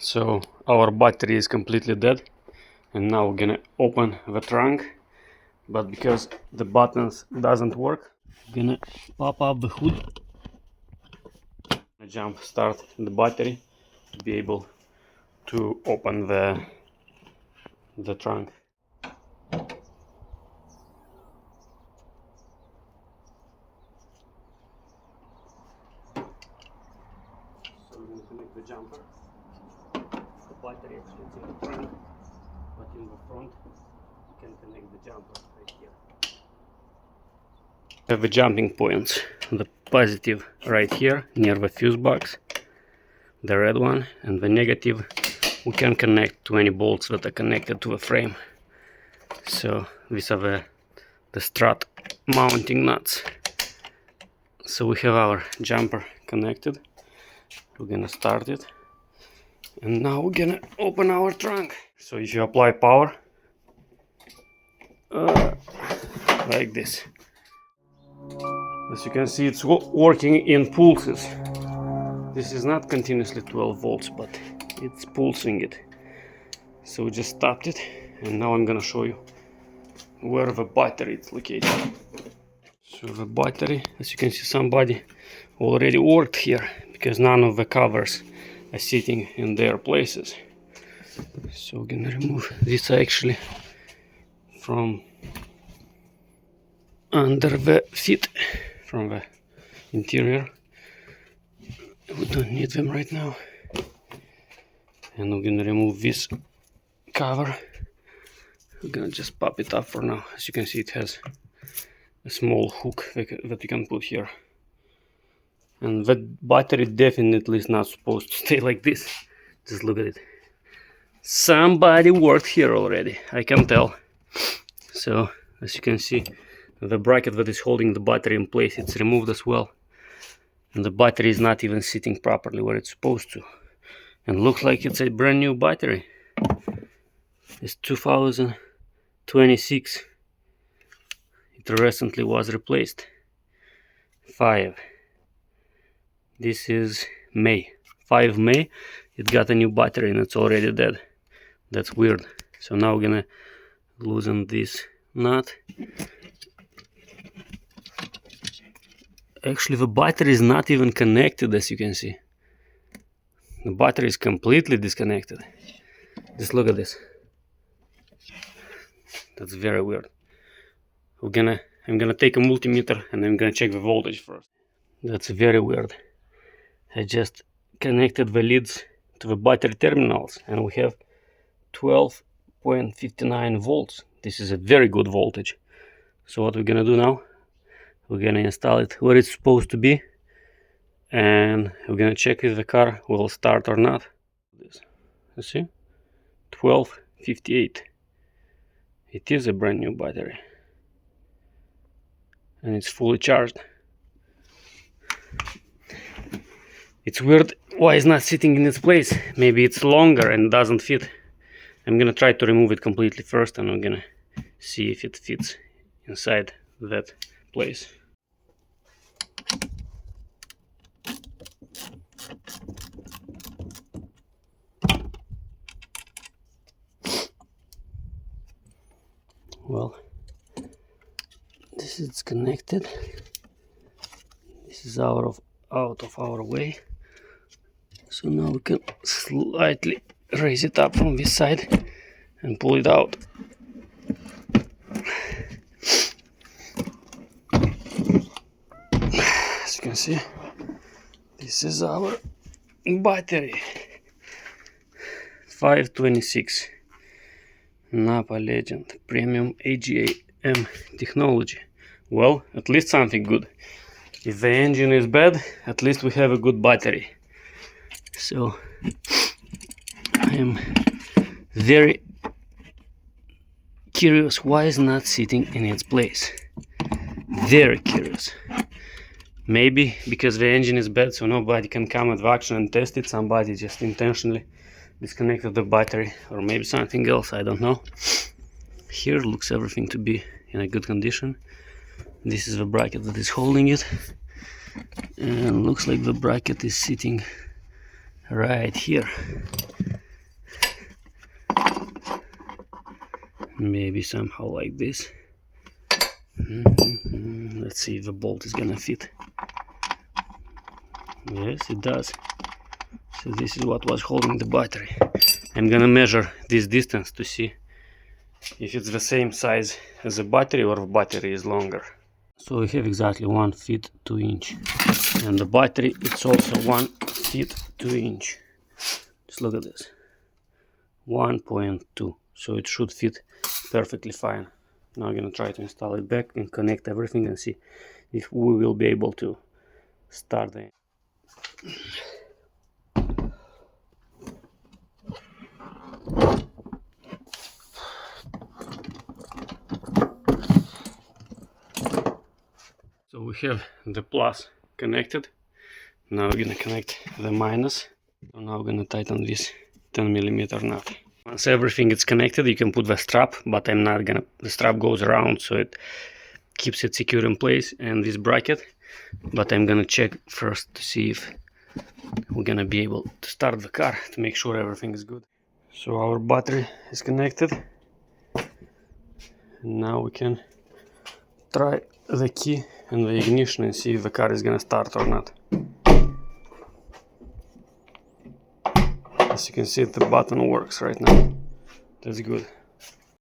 So our battery is completely dead, and now we're gonna open the trunk, but because the buttons doesn't work, we're gonna pop up the hood, jump start the battery to be able to open the trunk. So we're going to connect the jumper. The battery actually is in the trunk, but in the front you can connect the jumper right here. We have the jumping points. The positive right here near the fuse box, the red one, and the negative we can connect to any bolts that are connected to the frame. So these are the strut mounting nuts. So we have our jumper connected. We're gonna start it, and now we're gonna open our trunk. So if you apply power like this, as you can see, it's working in pulses. This is not continuously 12 volts, but it's pulsing it. So we just stopped it, and now I'm gonna show you where the battery is located. So the battery, as you can see, somebody already worked here because none of the covers are sitting in their places. So we're gonna remove this actually from under the seat, from the interior. We don't need them right now. And we're gonna remove this cover. We're gonna just pop it up for now. As you can see, it has a small hook that you can put here. And that battery definitely is not supposed to stay like this. Just look at it. Somebody worked here already, I can tell. So as you can see, the bracket that is holding the battery in place, it's removed as well. And the battery is not even sitting properly where it's supposed to. And looks like it's a brand new battery. It's 2026. It recently was replaced. 5. This is May. 5 May. It got a new battery and it's already dead. That's weird. So now we're gonna loosen this nut. Actually, the battery is not even connected, as you can see. The battery is completely disconnected. Just look at this. That's very weird. I'm gonna take a multimeter and I'm gonna check the voltage first. That's very weird. I just connected the leads to the battery terminals and we have 12.59 volts. This is a very good voltage. So what we're gonna do now, we're gonna install it where it's supposed to be, and we're gonna check if the car will start or not. You see, 12.58. It is a brand new battery and it's fully charged. It's weird why it's not sitting in its place. Maybe it's longer and doesn't fit. I'm gonna try to remove it completely first, and I'm gonna see if it fits inside that place. Well, this is connected. This is out of our way. So now we can slightly raise it up from this side and pull it out. As you can see, this is our battery. 526 Napa Legend Premium AGM technology. Well, at least something good. If the engine is bad, at least we have a good battery. So I am very curious why it's not sitting in its place. Very curious. Maybe because the engine is bad, so nobody can come at the action and test it. Somebody just intentionally disconnected the battery, or maybe something else, I don't know. Here looks everything to be in a good condition. This is the bracket that is holding it, and looks like the bracket is sitting right here. maybe somehow like this. Let's see if the bolt is gonna fit. Yes, it does. So this is what was holding the battery. I'm gonna measure this distance to see if it's the same size as the battery or the battery is longer. So we have exactly 1 feet 2 inch, and the battery it's also 1 feet 2 inch. Just look at this, 1.2, so it should fit perfectly fine. Now I'm gonna try to install it back and connect everything and see if we will be able to start the. So we have the plus connected. Now we're gonna connect the minus. So now we're gonna tighten this 10mm nut. Once everything is connected, you can put the strap, but I'm not gonna. The strap goes around, so it keeps it secure in place, and this bracket. But I'm gonna check first to see if we're gonna be able to start the car to make sure everything is good. So our battery is connected. And now we can try the key and the ignition and see if the car is gonna start or not. As you can see, the button works right now. That's good.